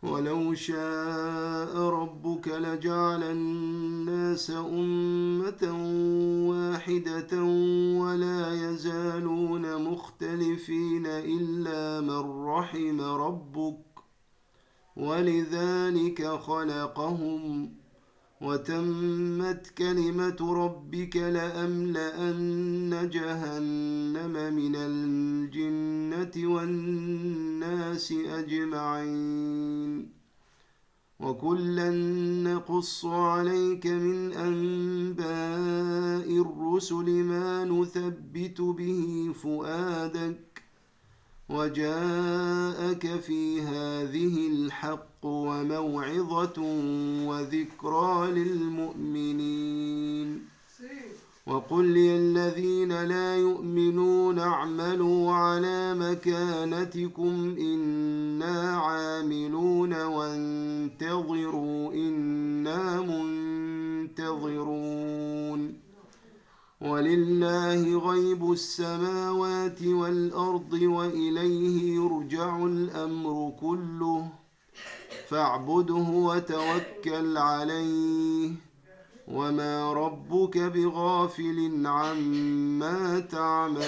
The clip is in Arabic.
ولو شاء ربك لجعل الناس أمة واحدة ولا يزالون مختلفين إلا من رحم ربك ولذلك خلقهم وتمت كلمة ربك لأملأن جهنم من الجنة والناس أجمعين وكلا نقص عليك من أنباء الرسل ما نثبت به فؤادك وجاءك في هذه الحق وموعظة وذكرى للمؤمنين وقل للذين لا يؤمنون اعملوا على مكانتكم إنا عاملون وانتظروا إنا منتظرون ولله غيب السماوات والأرض وإليه يرجع الأمر كله فاعبده وتوكل عليه وما ربك بغافل عما تعملون